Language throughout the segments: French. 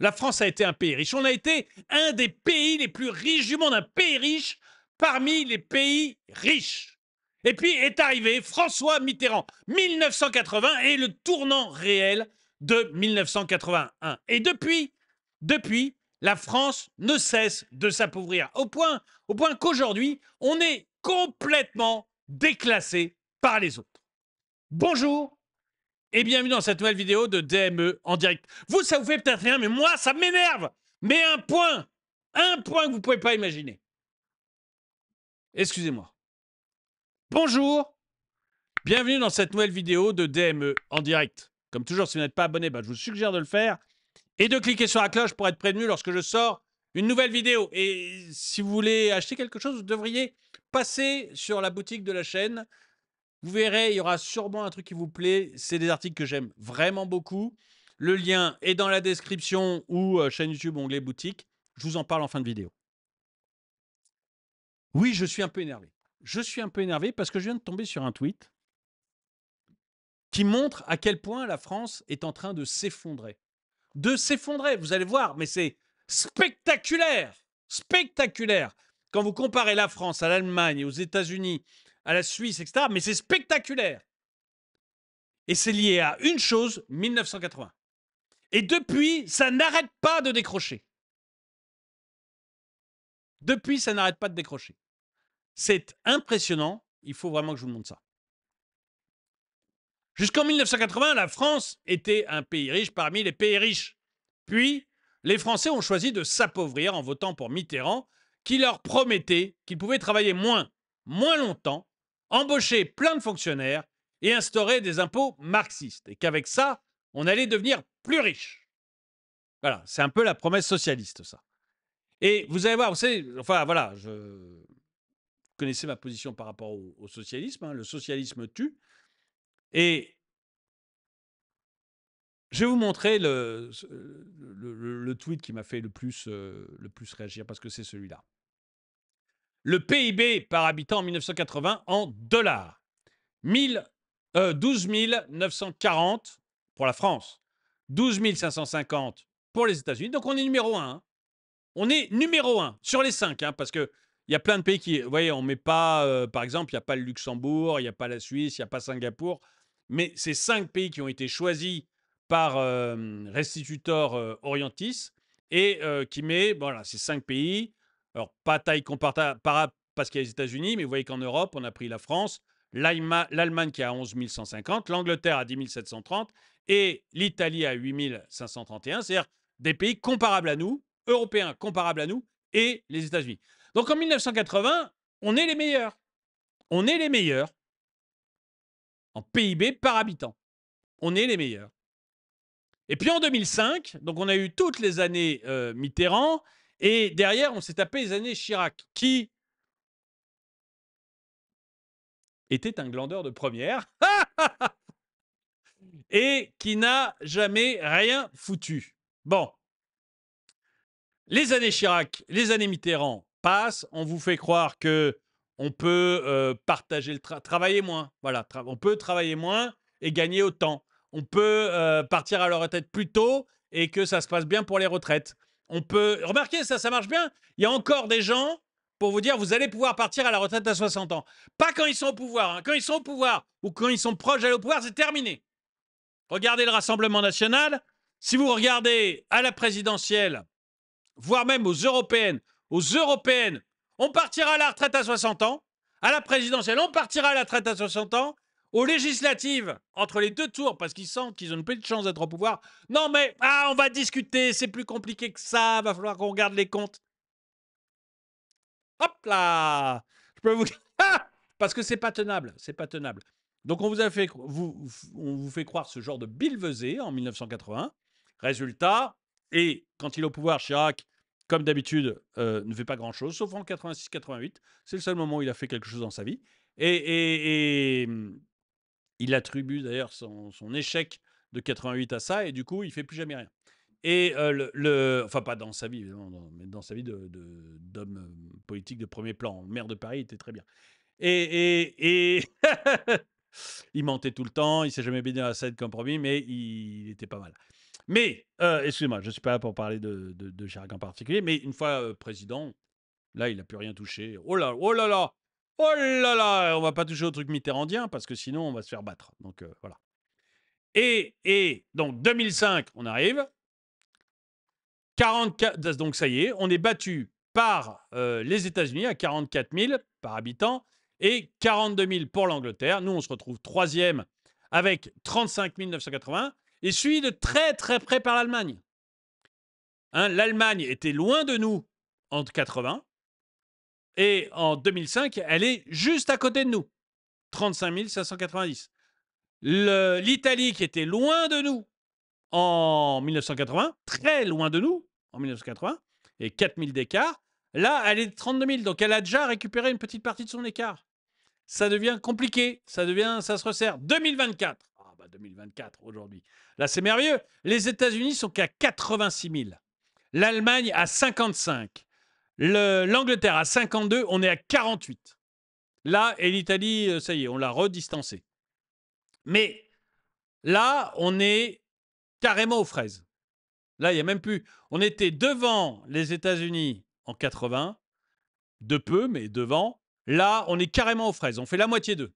La France a été un pays riche. On a été un des pays les plus riches du monde, un pays riche parmi les pays riches. Et puis est arrivé François Mitterrand, 1980, et le tournant réel de 1981. Et depuis, la France ne cesse de s'appauvrir, au point qu'aujourd'hui, on est complètement déclassé par les autres. Bonjour et bienvenue dans cette nouvelle vidéo de DME en direct. Vous, ça vous fait peut-être rien, mais moi, ça m'énerve. Mais un point que vous ne pouvez pas imaginer. Excusez-moi. Bonjour, bienvenue dans cette nouvelle vidéo de DME en direct. Comme toujours, si vous n'êtes pas abonné, je vous suggère de le faire et de cliquer sur la cloche pour être prévenu lorsque je sors une nouvelle vidéo. Et si vous voulez acheter quelque chose, vous devriez passer sur la boutique de la chaîne. Vous verrez, il y aura sûrement un truc qui vous plaît. C'est des articles que j'aime vraiment beaucoup. Le lien est dans la description ou chaîne YouTube, onglet boutique. Je vous en parle en fin de vidéo. Oui, je suis un peu énervé. Je suis un peu énervé parce que je viens de tomber sur un tweet qui montre à quel point la France est en train de s'effondrer. De s'effondrer, vous allez voir, mais c'est spectaculaire. Spectaculaire. Quand vous comparez la France à l'Allemagne, aux États-Unis, à la Suisse, etc., mais c'est spectaculaire. Et c'est lié à une chose, 1980. Et depuis, ça n'arrête pas de décrocher. Depuis, ça n'arrête pas de décrocher. C'est impressionnant. Il faut vraiment que je vous montre ça. Jusqu'en 1980, la France était un pays riche parmi les pays riches. Puis, les Français ont choisi de s'appauvrir en votant pour Mitterrand, qui leur promettait qu'ils pouvaient travailler moins longtemps, embaucher plein de fonctionnaires et instaurer des impôts marxistes. Et qu'avec ça, on allait devenir plus riche. Voilà, c'est un peu la promesse socialiste, ça. Et vous allez voir, vous savez, enfin voilà, vous connaissez ma position par rapport au socialisme, hein, le socialisme tue. Et je vais vous montrer le tweet qui m'a fait le plus réagir, parce que c'est celui-là. Le PIB par habitant en 1980 en dollars. 12 940 pour la France, 12 550 pour les États-Unis. Donc on est numéro 1. Hein. On est numéro 1 sur les 5, hein, parce qu'il y a plein de pays qui, vous voyez, on ne met pas, par exemple, il n'y a pas le Luxembourg, il n'y a pas la Suisse, il n'y a pas Singapour, mais c'est 5 pays qui ont été choisis par Restitutor Orientis et qui met, voilà, ces 5 pays, alors pas taille comparable parce qu'il y a les États-Unis, mais vous voyez qu'en Europe, on a pris la France, l'Allemagne qui est à 11 150, l'Angleterre à 10 730 et l'Italie à 8 531, c'est-à-dire des pays comparables à nous, européens comparables à nous, et les États-Unis. Donc en 1980, on est les meilleurs. On est les meilleurs en PIB par habitant. On est les meilleurs. Et puis en 2005, donc on a eu toutes les années Mitterrand, et derrière, on s'est tapé les années Chirac, qui était un glandeur de première et qui n'a jamais rien foutu. Bon, les années Chirac, les années Mitterrand passent, on vous fait croire que on peut partager travailler moins. Voilà, on peut travailler moins et gagner autant. On peut partir à la retraite plus tôt et que ça se passe bien pour les retraites. On peut remarquer ça marche bien. Il y a encore des gens pour vous dire vous allez pouvoir partir à la retraite à 60 ans. Pas quand ils sont au pouvoir. Hein. Quand ils sont au pouvoir ou quand ils sont proches d'aller au pouvoir, c'est terminé. Regardez le Rassemblement national. Si vous regardez à la présidentielle, voire même aux européennes, on partira à la retraite à 60 ans. À la présidentielle, on partira à la retraite à 60 ans. Aux législatives, entre les deux tours, parce qu'ils sentent qu'ils ont une petite chance d'être au pouvoir. Non mais, on va discuter, c'est plus compliqué que ça, va falloir qu'on regarde les comptes. Hop là, je peux vous... parce que c'est pas tenable, c'est pas tenable. Donc on vous fait croire ce genre de billevesée en 1980. Résultat, et quand il est au pouvoir, Chirac, comme d'habitude, ne fait pas grand-chose, sauf en 86-88. C'est le seul moment où il a fait quelque chose dans sa vie. Et il attribue d'ailleurs son échec de 88 à ça, et du coup, il ne fait plus jamais rien. Et enfin, pas dans sa vie, évidemment, mais dans sa vie d'homme politique de premier plan. Maire de Paris, il était très bien. Et il mentait tout le temps, il s'est jamais baigné dans la scène comme promis, mais il était pas mal. Mais, excusez-moi, je ne suis pas là pour parler de Chirac en particulier, mais une fois président, là, il n'a plus rien touché. Oh là, oh là là, oh là là, on va pas toucher au truc mitterrandien parce que sinon, on va se faire battre. Donc, voilà. Et donc, 2005, on arrive. 44, donc ça y est, on est battu par les États-Unis à 44 000 par habitant et 42 000 pour l'Angleterre. Nous, on se retrouve troisième avec 35 980 et suivi de très très près par l'Allemagne. Hein, l'Allemagne était loin de nous en 80 et en 2005, elle est juste à côté de nous, 35 590. L'Italie qui était loin de nous en 1980, très loin de nous en 1980, et 4 000 d'écart. Là, elle est de 32 000, donc elle a déjà récupéré une petite partie de son écart. Ça devient compliqué, ça se resserre. 2024, 2024 aujourd'hui. Là, c'est merveilleux. Les États-Unis sont qu'à 86 000. L'Allemagne à 55. L'Angleterre à 52. On est à 48. Là, et l'Italie, ça y est, on l'a redistancé. Mais là, on est carrément aux fraises. Là, il n'y a même plus. On était devant les États-Unis en 80, de peu, mais devant. Là, on est carrément aux fraises. On fait la moitié d'eux.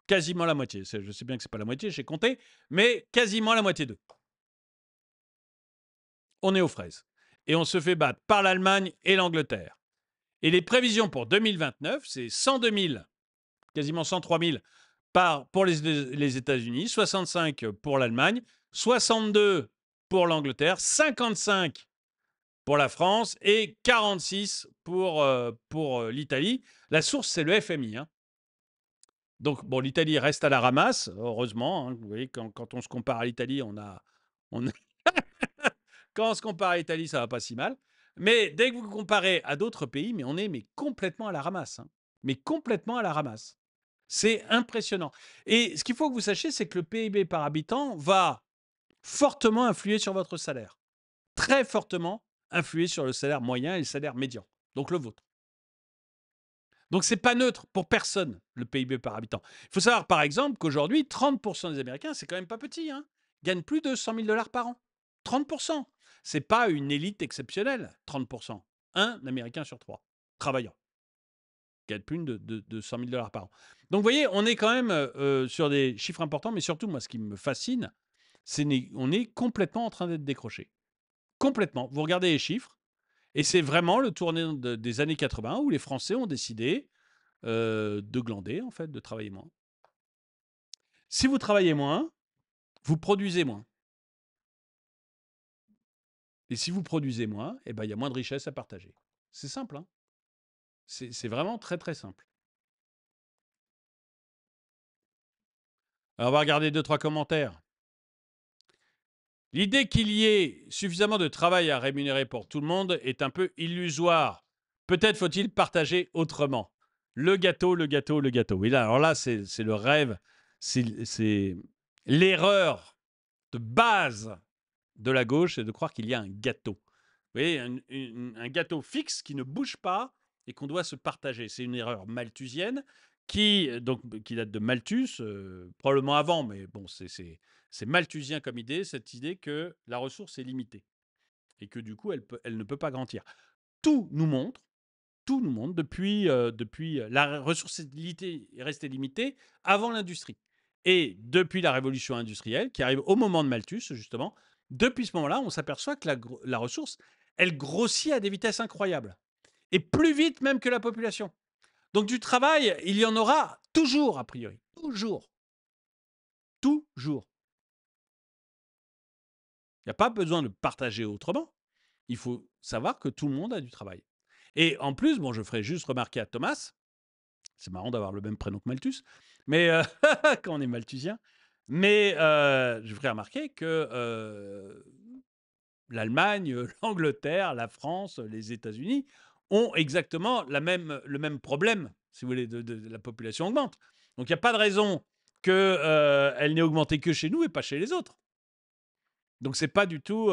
Quasiment la moitié. Je sais bien que ce n'est pas la moitié, j'ai compté, mais quasiment la moitié d'eux. On est aux fraises. Et on se fait battre par l'Allemagne et l'Angleterre. Et les prévisions pour 2029, c'est 102 000, quasiment 103 000 pour les États-Unis, 65 pour l'Allemagne, 62 pour l'Angleterre, 55 pour la France et 46 pour l'Italie. La source, c'est le FMI. Hein. Donc, bon, l'Italie reste à la ramasse, heureusement. Hein. Vous voyez, quand on se compare à l'Italie, quand on se compare à l'Italie, ça va pas si mal. Mais dès que vous comparez à d'autres pays, mais on est complètement à la ramasse. Hein. Mais complètement à la ramasse. C'est impressionnant. Et ce qu'il faut que vous sachiez, c'est que le PIB par habitant va fortement influer sur votre salaire. Très fortement influer sur le salaire moyen et le salaire médian. Donc le vôtre. Donc c'est pas neutre pour personne, le PIB par habitant. Il faut savoir, par exemple, qu'aujourd'hui, 30% des Américains, c'est quand même pas petit, hein, gagnent plus de 100 000 $ par an. 30%. C'est pas une élite exceptionnelle, 30%. Un Américain sur trois, travaillant, gagne plus de 100 000 $ par an. Donc vous voyez, on est quand même sur des chiffres importants, mais surtout, moi, ce qui me fascine, c'est qu'on est complètement en train d'être décroché. Complètement. Vous regardez les chiffres, et c'est vraiment le tournant des années 80 où les Français ont décidé de glander, en fait, de travailler moins. Si vous travaillez moins, vous produisez moins. Et si vous produisez moins, eh ben, il y a moins de richesse à partager. C'est simple. Hein. C'est vraiment très, très simple. Alors, on va regarder 2-3 commentaires. L'idée qu'il y ait suffisamment de travail à rémunérer pour tout le monde est un peu illusoire. Peut-être faut-il partager autrement. Le gâteau, le gâteau, le gâteau. Oui, là, alors là, c'est le rêve. C'est l'erreur de base de la gauche, c'est de croire qu'il y a un gâteau. Vous voyez, un gâteau fixe qui ne bouge pas et qu'on doit se partager. C'est une erreur malthusienne qui date de Malthus, probablement avant, mais bon, c'est malthusien comme idée, cette idée que la ressource est limitée et que du coup, elle ne peut pas grandir. Tout nous montre depuis la ressource est restée limitée avant l'industrie. Et depuis la révolution industrielle, qui arrive au moment de Malthus, justement, depuis ce moment-là, on s'aperçoit que la ressource, elle grossit à des vitesses incroyables. Et plus vite même que la population. Donc du travail, il y en aura toujours, a priori. Toujours. Toujours. Il n'y a pas besoin de partager autrement. Il faut savoir que tout le monde a du travail. Et en plus, bon, je ferai juste remarquer à Thomas, c'est marrant d'avoir le même prénom que Malthus, mais quand on est malthusien, mais je ferai remarquer que l'Allemagne, l'Angleterre, la France, les États-Unis ont exactement le même problème, si vous voulez, de la population augmente. Donc il n'y a pas de raison qu'elle n'ait augmenté que chez nous et pas chez les autres. Donc c'est pas du tout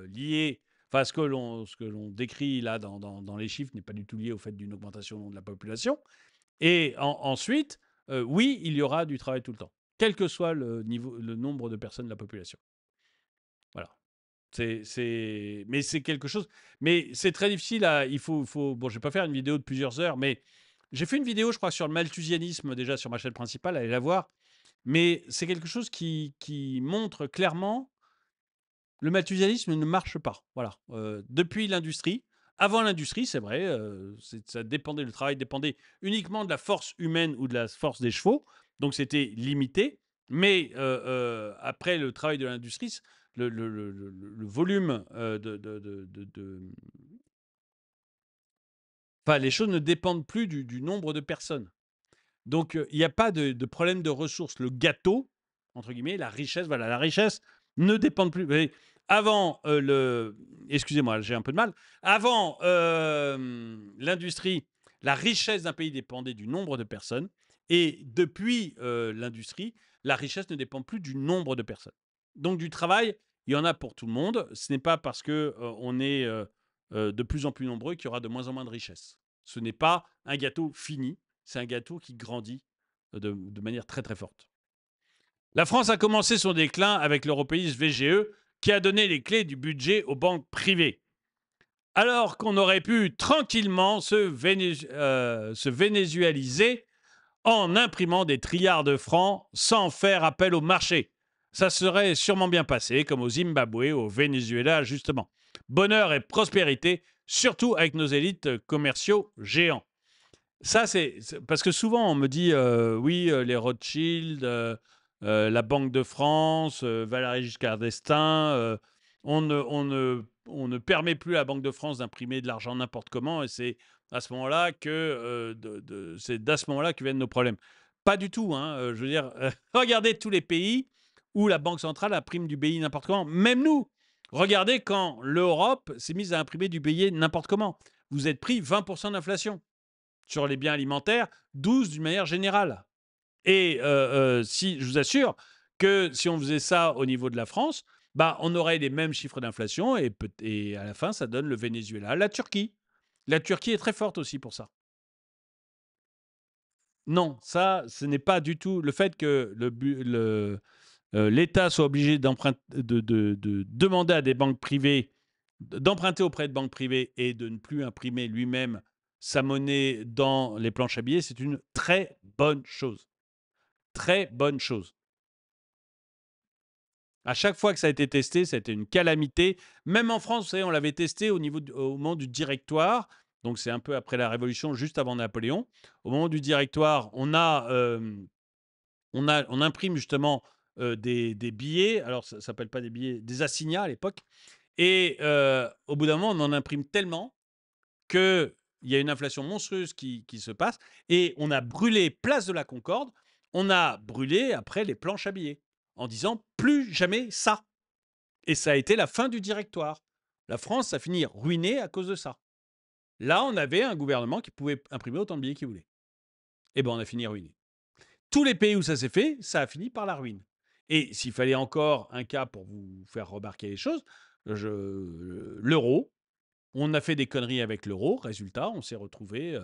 lié. Enfin, ce que l'on décrit là dans les chiffres n'est pas du tout lié au fait d'une augmentation de la population. Et ensuite, oui, il y aura du travail tout le temps. quel que soit le nombre de personnes de la population. Voilà. Mais c'est quelque chose. Mais c'est très difficile Bon, je vais pas faire une vidéo de plusieurs heures, mais j'ai fait une vidéo, je crois, sur le malthusianisme déjà sur ma chaîne principale. Allez la voir. Mais c'est quelque chose qui montre clairement le malthusianisme ne marche pas. Voilà. Depuis l'industrie, avant l'industrie, c'est vrai, le travail dépendait uniquement de la force humaine ou de la force des chevaux, donc c'était limité. Mais après le travail de l'industrie, le volume enfin, les choses ne dépendent plus du nombre de personnes. Donc, il n'y a pas de problème de ressources. Le gâteau, entre guillemets, la richesse, voilà, la richesse ne dépend plus. Vous voyez, avant excusez-moi, j'ai un peu de mal. Avant l'industrie, la richesse d'un pays dépendait du nombre de personnes. Et depuis l'industrie, la richesse ne dépend plus du nombre de personnes. Donc, du travail, il y en a pour tout le monde. Ce n'est pas parce que on est de plus en plus nombreux qu'il y aura de moins en moins de richesse. Ce n'est pas un gâteau fini, c'est un gâteau qui grandit de manière très très forte. La France a commencé son déclin avec l'européisme VGE qui a donné les clés du budget aux banques privées. Alors qu'on aurait pu tranquillement se vénézualiser en imprimant des trilliards de francs sans faire appel au marché. Ça serait sûrement bien passé, comme au Zimbabwe, au Venezuela, justement. Bonheur et prospérité, surtout avec nos élites commerciaux géants. Ça, c'est parce que souvent, on me dit, oui, les Rothschild, la Banque de France, Valéry Giscard d'Estaing, on ne permet plus à la Banque de France d'imprimer de l'argent n'importe comment et c'est à ce moment-là que, c'est d'à ce moment-là que viennent nos problèmes. Pas du tout, hein, je veux dire, regardez tous les pays où la Banque centrale imprime du billet n'importe comment, même nous. Regardez quand l'Europe s'est mise à imprimer du billet n'importe comment. Vous êtes pris 20% d'inflation sur les biens alimentaires, 12 d'une manière générale. Et si, je vous assure que si on faisait ça au niveau de la France, bah, on aurait les mêmes chiffres d'inflation et à la fin, ça donne le Venezuela, la Turquie. La Turquie est très forte aussi pour ça. Non, ça, ce n'est pas du tout le fait que l'État soit obligé de demander à des banques privées d'emprunter auprès de banques privées et de ne plus imprimer lui-même sa monnaie dans les planches à billets, c'est une très bonne chose. Très bonne chose. À chaque fois que ça a été testé, ça a été une calamité. Même en France, vous savez, on l'avait testé au moment du directoire. Donc, c'est un peu après la Révolution, juste avant Napoléon. Au moment du directoire, on imprime justement des billets. Alors, ça ne s'appelle pas des billets, des assignats à l'époque. Et au bout d'un moment, on en imprime tellement qu'il y a une inflation monstrueuse qui se passe. Et on a brûlé Place de la Concorde. On a brûlé après les planches à billets en disant plus jamais ça. Et ça a été la fin du directoire. La France a fini ruinée à cause de ça. Là, on avait un gouvernement qui pouvait imprimer autant de billets qu'il voulait. Et ben, on a fini ruiné. Tous les pays où ça s'est fait, ça a fini par la ruine. Et s'il fallait encore un cas pour vous faire remarquer les choses, l'euro, on a fait des conneries avec l'euro. Résultat, on s'est retrouvé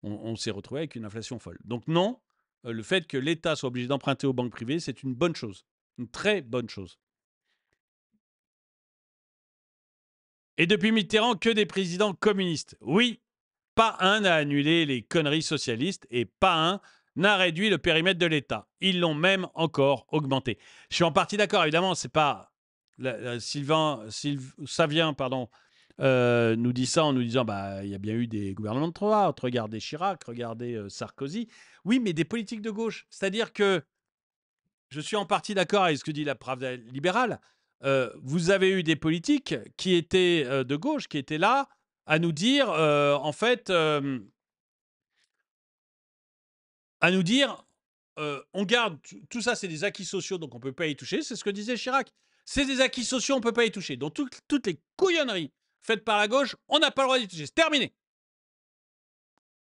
avec une inflation folle. Donc non, le fait que l'État soit obligé d'emprunter aux banques privées, c'est une bonne chose. Une très bonne chose. Et depuis Mitterrand, que des présidents communistes. Oui, pas un n'a annulé les conneries socialistes et pas un n'a réduit le périmètre de l'État. Ils l'ont même encore augmenté. Je suis en partie d'accord, évidemment, c'est pas Savien, pardon, nous dit ça en nous disant bah il y a bien eu des gouvernements de droite, regardez Chirac, regardez Sarkozy. Oui, mais des politiques de gauche. C'est-à-dire que je suis en partie d'accord avec ce que dit la Pravda libérale. Vous avez eu des politiques qui étaient de gauche, qui étaient là à nous dire, en fait, à nous dire, on garde tout ça, c'est des acquis sociaux, donc on ne peut pas y toucher. C'est ce que disait Chirac. C'est des acquis sociaux, on ne peut pas y toucher. Donc toutes les couillonneries faites par la gauche, on n'a pas le droit d'y toucher. C'est terminé.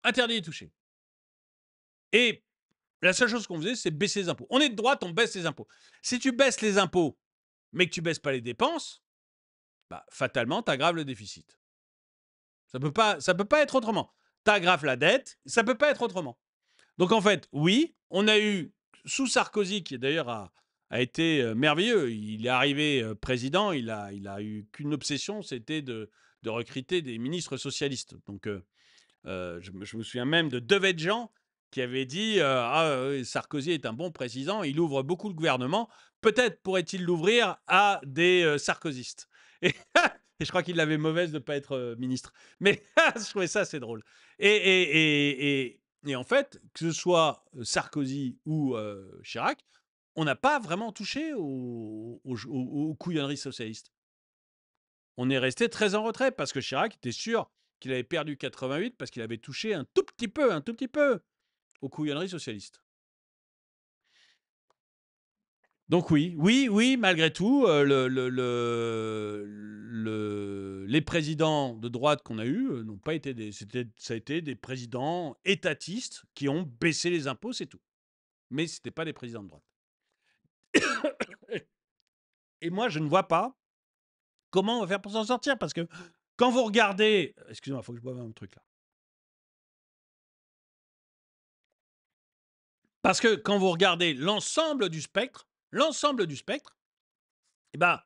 Interdit d'y toucher. Et la seule chose qu'on faisait, c'est baisser les impôts. On est de droite, on baisse les impôts. Si tu baisses les impôts, mais que tu baisses pas les dépenses, bah, fatalement, tu aggraves le déficit. Ça peut pas être autrement. Tu aggraves la dette, ça peut pas être autrement. Donc en fait, oui, on a eu sous Sarkozy, qui d'ailleurs a été merveilleux, il est arrivé président, il a eu qu'une obsession, c'était de recruter des ministres socialistes. Donc, je me souviens même de Devedjian qui avait dit Sarkozy est un bon président, il ouvre beaucoup le gouvernement, peut-être pourrait-il l'ouvrir à des sarkozystes. Et, et je crois qu'il l'avait mauvaise de ne pas être ministre. Mais je trouvais ça assez drôle. Et en fait, que ce soit Sarkozy ou Chirac, on n'a pas vraiment touché aux couillonneries socialistes. On est resté très en retrait parce que Chirac était sûr qu'il avait perdu 88 parce qu'il avait touché un tout petit peu aux couillonneries socialistes. Donc oui, malgré tout, les présidents de droite qu'on a eus n'ont pas été ça a été des présidents étatistes qui ont baissé les impôts, c'est tout. Mais ce n'étaient pas des présidents de droite. Et moi, je ne vois pas comment on va faire pour s'en sortir, parce que quand vous regardez... Excusez-moi, il faut que je boive un truc là. Parce que quand vous regardez l'ensemble du spectre, eh ben,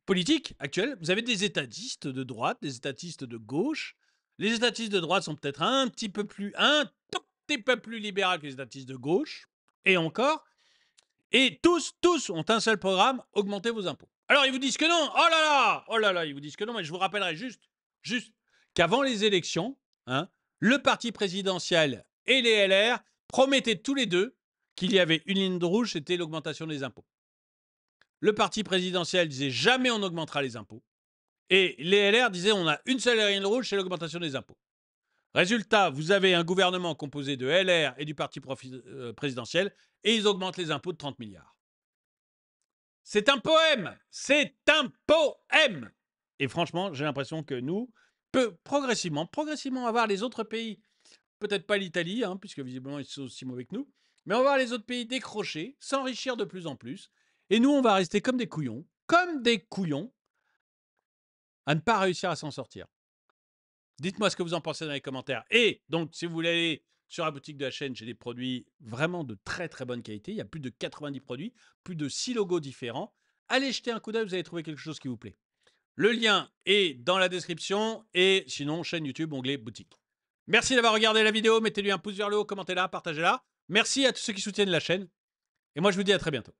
politique actuel, vous avez des étatistes de droite, des étatistes de gauche. Les étatistes de droite sont peut-être un tout petit peu plus libéraux que les étatistes de gauche, et encore. Et tous ont un seul programme, augmenter vos impôts. Alors ils vous disent que non, oh là là, ils vous disent que non, mais je vous rappellerai juste qu'avant les élections, le parti présidentiel et les LR promettaient tous les deux qu'il y avait une ligne de rouge, c'était l'augmentation des impôts. Le parti présidentiel disait jamais on augmentera les impôts. Et les LR disaient on a une seule ligne rouge, c'est l'augmentation des impôts. Résultat, vous avez un gouvernement composé de LR et du parti présidentiel, et ils augmentent les impôts de 30 milliards. C'est un poème. C'est un poème. Et franchement, j'ai l'impression que nous, progressivement, on va voir les autres pays, peut-être pas l'Italie, puisque visiblement ils sont aussi mauvais que nous, mais on va voir les autres pays décrocher, s'enrichir de plus en plus. Et nous, on va rester comme des couillons, à ne pas réussir à s'en sortir. Dites-moi ce que vous en pensez dans les commentaires. Et donc, si vous voulez aller sur la boutique de la chaîne, j'ai des produits vraiment de très très bonne qualité. Il y a plus de 90 produits, plus de 6 logos différents. Allez jeter un coup d'œil, vous allez trouver quelque chose qui vous plaît. Le lien est dans la description et sinon, chaîne YouTube, onglet boutique. Merci d'avoir regardé la vidéo. Mettez-lui un pouce vers le haut, commentez-la, partagez-la. Merci à tous ceux qui soutiennent la chaîne. Et moi, je vous dis à très bientôt.